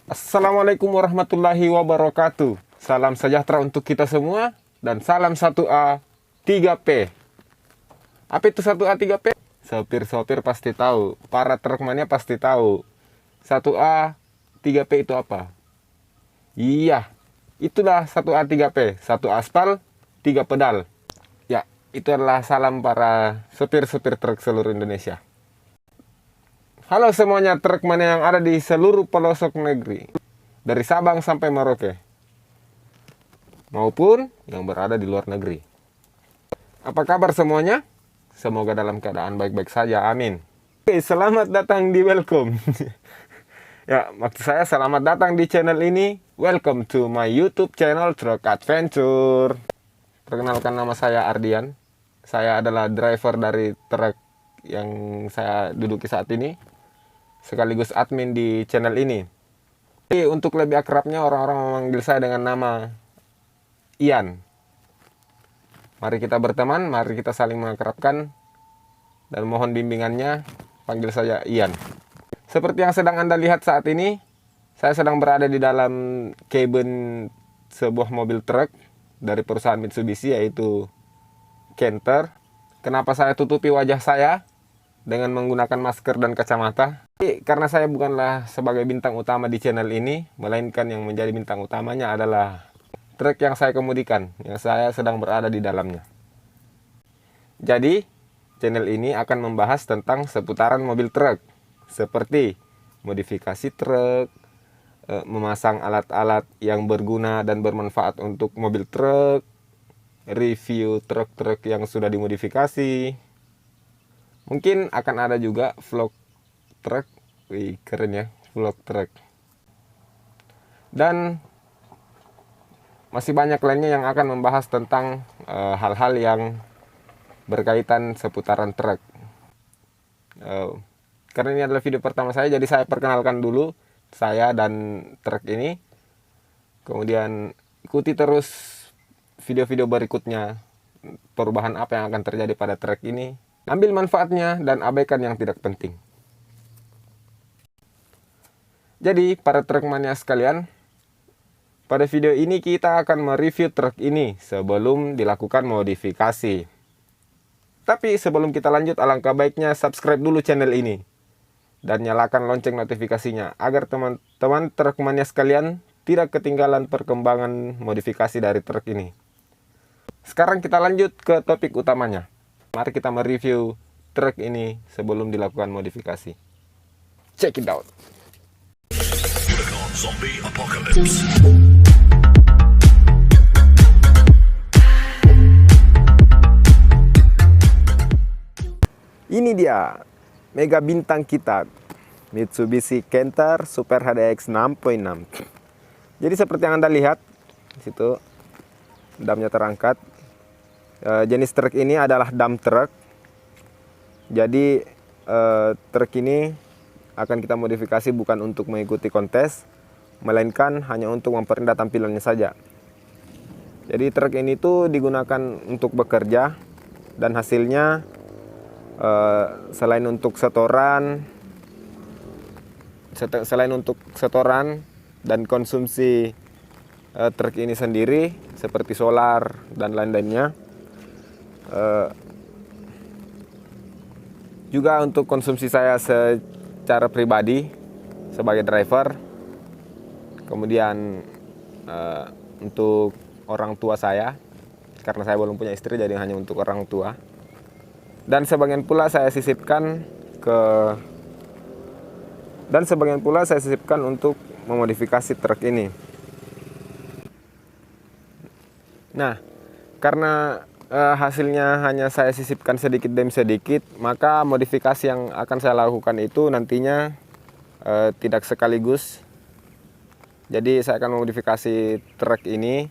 Assalamualaikum warahmatullahi wabarakatuh. Salam sejahtera untuk kita semua dan salam 1A 3P. Apa itu 1A 3P? Sopir-sopir pasti tahu, para trukmania pasti tahu. 1A 3P itu apa? Iya, itulah 1A 3P. 1 aspal, 3 pedal. Ya, itu adalah salam para sopir-sopir truk seluruh Indonesia. Halo semuanya trukmania yang ada di seluruh pelosok negeri, dari Sabang sampai Merauke, maupun yang berada di luar negeri. Apa kabar semuanya? Semoga dalam keadaan baik-baik saja, amin. Oke, selamat datang di Welcome. Ya, maksud saya selamat datang di channel ini. Welcome to my YouTube channel Truck Adventure. Perkenalkan, nama saya Ardian. Saya adalah driver dari truk yang saya duduki saat ini, sekaligus admin di channel ini. Jadi, untuk lebih akrabnya orang-orang memanggil saya dengan nama Ian. Mari kita berteman, mari kita saling mengakrabkan, dan mohon bimbingannya, panggil saya Ian. Seperti yang sedang Anda lihat saat ini, saya sedang berada di dalam cabin sebuah mobil truk dari perusahaan Mitsubishi, yaitu Canter. Kenapa saya tutupi wajah saya dengan menggunakan masker dan kacamata? Karena saya bukanlah sebagai bintang utama di channel ini, melainkan yang menjadi bintang utamanya adalah truk yang saya kemudikan, yang saya sedang berada di dalamnya. Jadi, channel ini akan membahas tentang seputaran mobil truk, seperti modifikasi truk, memasang alat-alat yang berguna dan bermanfaat untuk mobil truk, review truk-truk yang sudah dimodifikasi. Mungkin akan ada juga vlog truk. Wih, keren ya, vlog truk. Dan masih banyak lainnya yang akan membahas tentang hal-hal yang berkaitan seputaran truk. Karena ini adalah video pertama saya, jadi saya perkenalkan dulu saya dan truk ini. Kemudian ikuti terus video-video berikutnya, perubahan apa yang akan terjadi pada truk ini. Ambil manfaatnya dan abaikan yang tidak penting. Jadi, para trukmania sekalian, pada video ini kita akan mereview truk ini sebelum dilakukan modifikasi. Tapi sebelum kita lanjut, alangkah baiknya subscribe dulu channel ini dan nyalakan lonceng notifikasinya agar teman-teman trukmania sekalian tidak ketinggalan perkembangan modifikasi dari truk ini. Sekarang kita lanjut ke topik utamanya. Mari kita mereview truk ini sebelum dilakukan modifikasi. Check it out. Zombie Apocalypse. Ini dia mega bintang kita, Mitsubishi Canter Super HDX 6.6. Jadi seperti yang Anda lihat di situ, damnya terangkat. Jenis truk ini adalah dump truck. Jadi truk ini akan kita modifikasi bukan untuk mengikuti kontes, melainkan hanya untuk memperindah tampilannya saja. Jadi truk ini tuh digunakan untuk bekerja, dan hasilnya selain untuk setoran dan konsumsi truk ini sendiri seperti solar dan lain-lainnya, juga untuk konsumsi saya secara pribadi sebagai driver, kemudian untuk orang tua saya, karena saya belum punya istri, jadi hanya untuk orang tua, dan sebagian pula saya sisipkan untuk memodifikasi truk ini. Nah, karena hasilnya hanya saya sisipkan sedikit demi sedikit, maka modifikasi yang akan saya lakukan itu nantinya tidak sekaligus. Jadi saya akan memodifikasi truk ini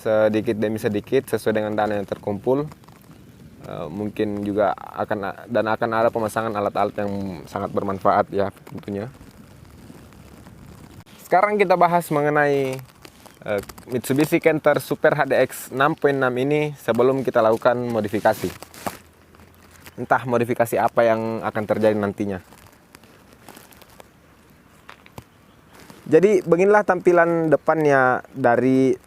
sedikit demi sedikit sesuai dengan dana yang terkumpul. Mungkin juga akan ada pemasangan alat-alat yang sangat bermanfaat ya tentunya. Sekarang kita bahas mengenai Mitsubishi Canter Super HDX 6.6 ini sebelum kita lakukan modifikasi. Entah modifikasi apa yang akan terjadi nantinya. Jadi beginilah tampilan depannya dari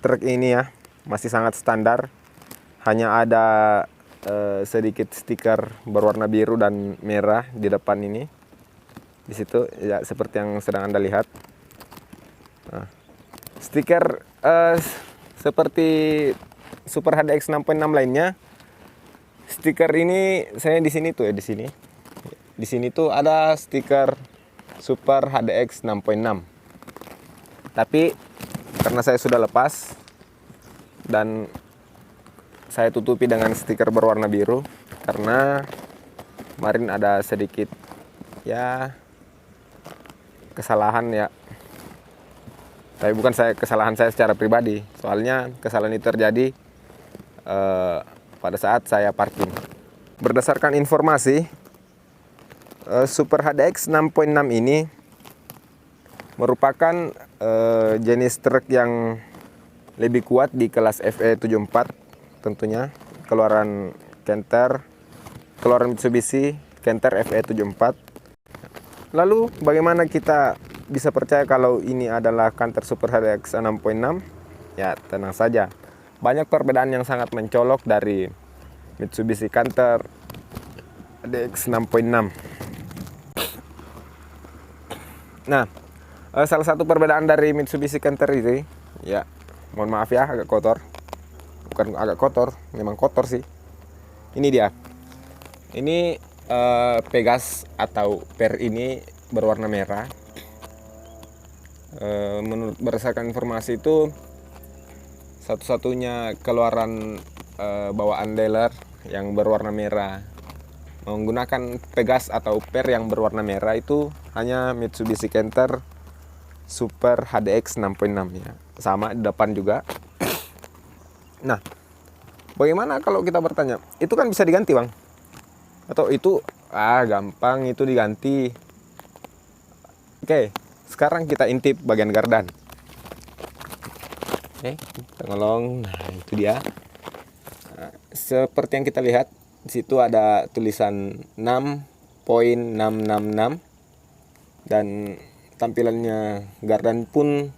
truk ini ya. Masih sangat standar. Hanya ada sedikit stiker berwarna biru dan merah di depan ini. Di situ ya, seperti yang sedang Anda lihat. Nah, stiker seperti Super HDX 6.6 lainnya. Stiker ini saya di sini tuh ya, di sini. Di sini tuh ada stiker Super HDX 6.6. Tapi karena saya sudah lepas dan saya tutupi dengan stiker berwarna biru karena kemarin ada sedikit ya kesalahan ya. Tapi bukan kesalahan saya secara pribadi. Soalnya kesalahan itu terjadi pada saat saya parking. Berdasarkan informasi, Super HDX 6.6 ini merupakan jenis truk yang lebih kuat di kelas FE74 tentunya, keluaran Mitsubishi Canter FE74. Lalu bagaimana kita bisa percaya kalau ini adalah Canter Super HDX 6.6? Ya, tenang saja. Banyak perbedaan yang sangat mencolok dari Mitsubishi Canter HDX 6.6. Nah, salah satu perbedaan dari Mitsubishi Canter ini, ya, mohon maaf ya, agak kotor. Bukan agak kotor, memang kotor sih. Ini dia. Ini Pegas atau per ini berwarna merah. Menurut berdasarkan informasi itu satu-satunya keluaran bawaan dealer yang berwarna merah menggunakan Pegas atau per yang berwarna merah itu hanya Mitsubishi Canter Super HDX 6.6 ya. Sama di depan juga. Nah, bagaimana kalau kita bertanya, itu kan bisa diganti bang? Atau itu, gampang itu diganti. Oke, sekarang kita intip bagian gardan. Oke, kita ngolong, nah itu dia. Nah, seperti yang kita lihat, di situ ada tulisan 6.666. Dan tampilannya gardan pun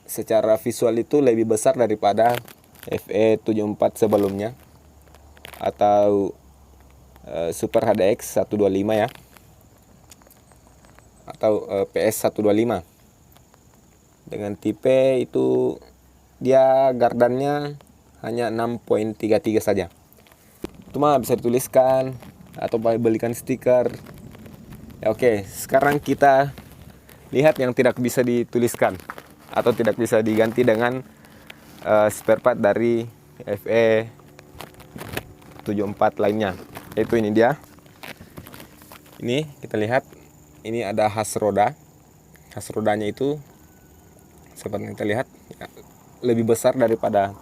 secara visual itu lebih besar daripada FE74 sebelumnya atau Super HDX 125 ya, atau PS 125. Dengan tipe itu dia gardannya hanya 6.33 saja. Itu mah bisa dituliskan atau belikan stiker. Ya, oke, sekarang kita lihat yang tidak bisa dituliskan atau tidak bisa diganti dengan spare part dari FE74 lainnya. Yaitu ini dia. Ini kita lihat, ini ada has roda. Has rodanya itu seperti yang kita lihat ya, lebih besar daripada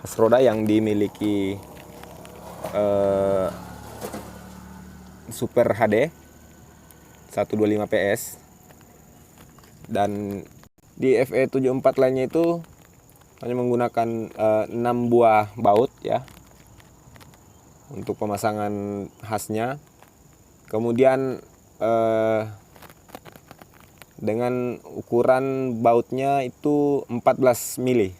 has roda yang dimiliki Super HD 125 PS. Dan di FE74 lainnya itu hanya menggunakan 6 buah baut ya untuk pemasangan hasnya. Kemudian dengan ukuran bautnya itu 14 mili.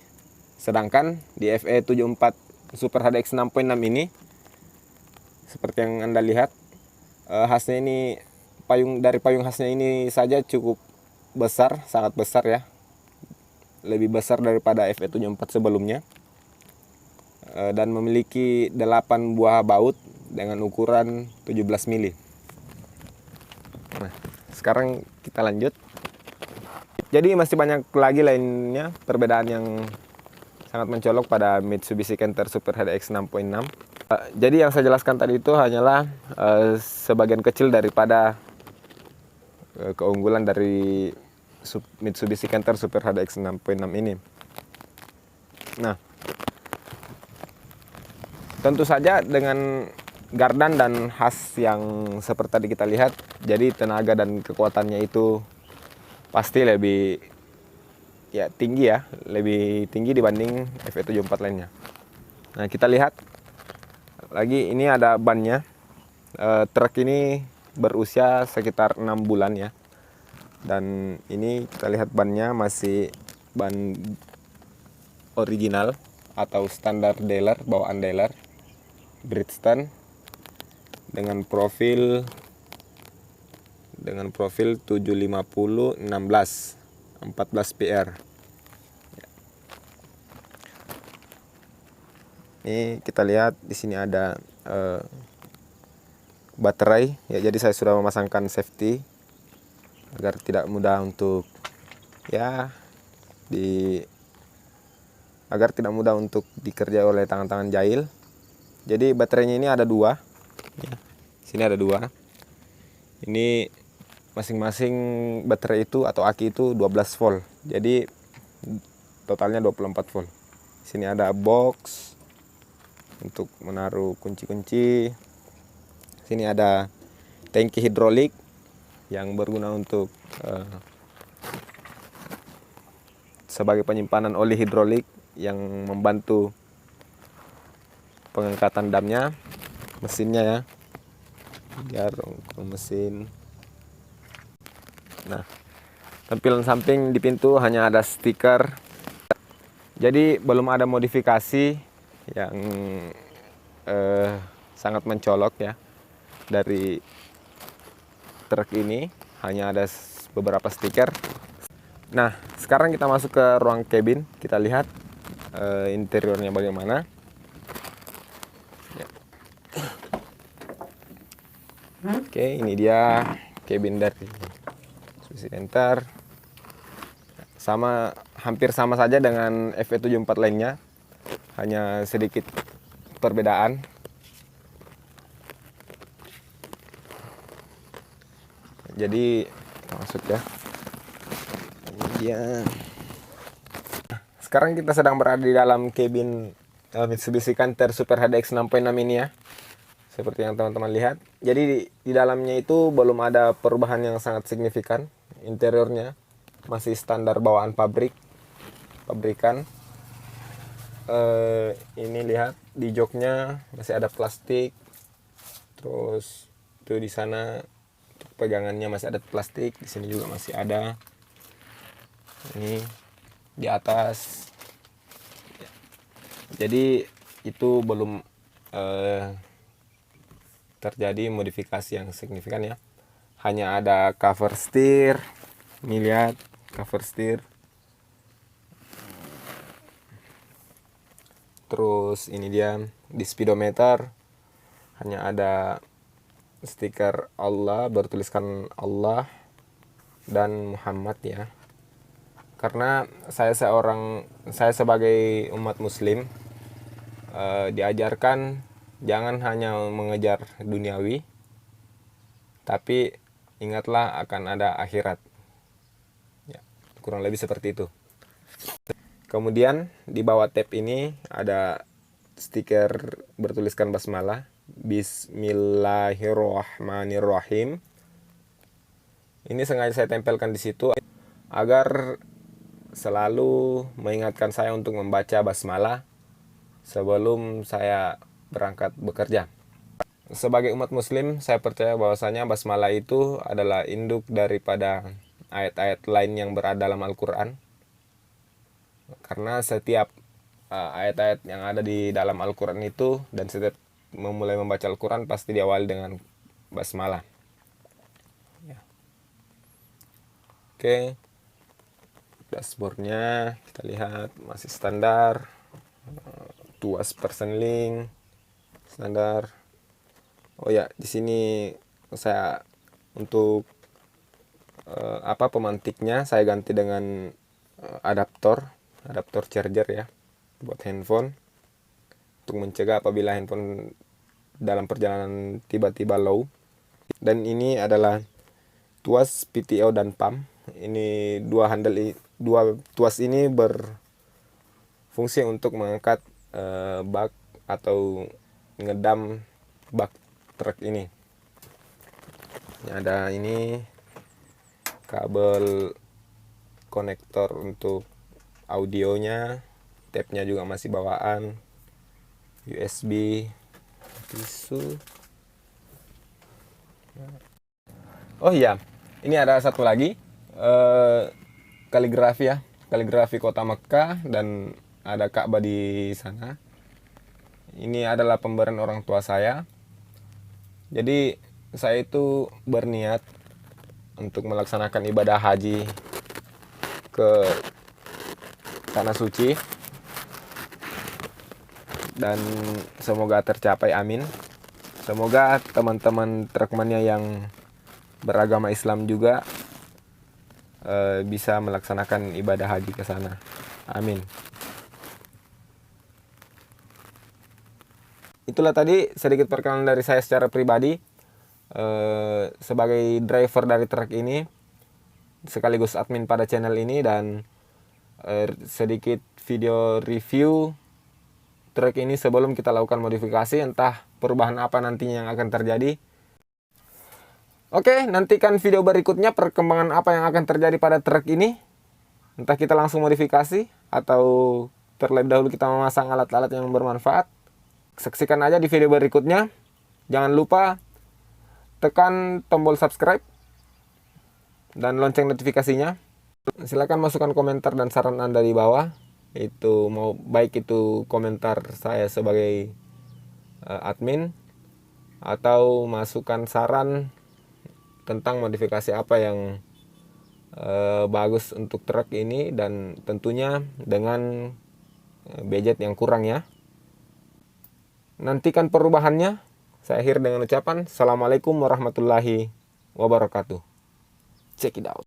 Sedangkan di FE74 Super HDX 6.6 ini seperti yang Anda lihat, hasnya ini payung hasnya ini saja cukup besar, sangat besar ya. Lebih besar daripada FE74 sebelumnya. Dan memiliki 8 buah baut dengan ukuran 17 mili. Nah, sekarang kita lanjut. Jadi masih banyak lagi lainnya perbedaan yang sangat mencolok pada Mitsubishi Canter Super HDX 6.6. Jadi yang saya jelaskan tadi itu hanyalah sebagian kecil daripada keunggulan dari Mitsubishi Canter Super HDX 6.6 ini. Nah, tentu saja dengan gardan dan has yang seperti tadi kita lihat, jadi tenaga dan kekuatannya itu pasti lebih ya tinggi ya, lebih tinggi dibanding FE74 lainnya. Nah, kita lihat lagi, ini ada bannya. Truk ini berusia sekitar 6 bulan ya. Dan ini kita lihat bannya masih ban original atau standar dealer, bawaan dealer Bridgestone dengan profil 750 16 14 PR. Ini kita lihat di sini ada baterai ya, jadi saya sudah memasangkan safety agar tidak mudah untuk dikerja oleh tangan-tangan jahil. Jadi baterainya ini ada dua ya. Sini ada dua. Ini masing-masing baterai itu atau aki itu 12 volt. Jadi totalnya 24 volt. Sini ada box untuk menaruh kunci-kunci. Sini ada tangki hidrolik yang berguna untuk sebagai penyimpanan oli hidrolik yang membantu pengangkatan damnya, mesinnya ya. Biar mesin. Nah, tampilan samping di pintu hanya ada stiker. Jadi belum ada modifikasi yang sangat mencolok ya dari truk ini, hanya ada beberapa stiker. Nah, sekarang kita masuk ke ruang cabin, kita lihat interiornya bagaimana. Ya. Oke, ini dia cabin dari Suzuki Center. Hampir sama saja dengan FE74 lainnya, hanya sedikit perbedaan. Jadi masuk ya. Ini dia. Sekarang kita sedang berada di dalam cabin Mitsubishi Canter Super HDX 6.6 ini ya. Seperti yang teman-teman lihat. Jadi di dalamnya itu belum ada perubahan yang sangat signifikan. Interiornya masih standar bawaan pabrikan. Ini lihat di joknya masih ada plastik. Terus itu di sana untuk pegangannya masih ada plastik. Di sini juga masih ada. Ini di atas. Jadi itu belum terjadi modifikasi yang signifikan ya. Hanya ada cover steer. Ini lihat cover steer. Terus ini dia di speedometer hanya ada stiker Allah, bertuliskan Allah dan Muhammad ya. Karena saya sebagai umat muslim diajarkan jangan hanya mengejar duniawi, tapi ingatlah akan ada akhirat ya, kurang lebih seperti itu. Kemudian di bawah tab ini ada stiker bertuliskan basmalah, Bismillahirrahmanirrahim. Ini sengaja saya tempelkan di situ agar selalu mengingatkan saya untuk membaca basmalah sebelum saya berangkat bekerja. Sebagai umat muslim, saya percaya bahwasanya basmalah itu adalah induk daripada ayat-ayat lain yang berada dalam Al-Quran. Karena setiap ayat-ayat yang ada di dalam Al-Quran itu, dan setiap memulai membaca Al-Quran pasti diawali dengan basmalah ya. Oke, dashboardnya kita lihat masih standar, tuas persneling standar. Oh ya, di sini saya untuk pemantiknya saya ganti dengan adaptor charger ya, buat handphone, untuk mencegah apabila handphone dalam perjalanan tiba-tiba low. Dan ini adalah tuas PTO dan PAM. Ini dua tuas ini berfungsi untuk mengangkat bak atau ngedam bak truk ini. Ada ini kabel konektor untuk audionya, tabnya juga masih bawaan, USB, tisu. Oh iya, ini ada satu lagi kaligrafi ya, kaligrafi kota Mekah, dan ada Ka'bah di sana. Ini adalah pemberian orang tua saya. Jadi saya itu berniat untuk melaksanakan ibadah haji ke tanah suci, dan semoga tercapai, amin. Semoga teman-teman Trackmania yang beragama Islam juga bisa melaksanakan ibadah haji ke sana, amin. Itulah tadi sedikit perkenalan dari saya secara pribadi sebagai driver dari truk ini, sekaligus admin pada channel ini, dan sedikit video review truk ini sebelum kita lakukan modifikasi, entah perubahan apa nantinya yang akan terjadi. Oke, nantikan video berikutnya perkembangan apa yang akan terjadi pada truk ini. Entah kita langsung modifikasi atau terlebih dahulu kita memasang alat-alat yang bermanfaat. Saksikan aja di video berikutnya. Jangan lupa tekan tombol subscribe dan lonceng notifikasinya. Silakan masukkan komentar dan saran Anda di bawah. Itu mau baik itu komentar saya sebagai admin, atau masukan saran tentang modifikasi apa yang bagus untuk truk ini, dan tentunya dengan budget yang kurang ya. Nantikan perubahannya. Saya akhir dengan ucapan Assalamualaikum warahmatullahi wabarakatuh. Check it out.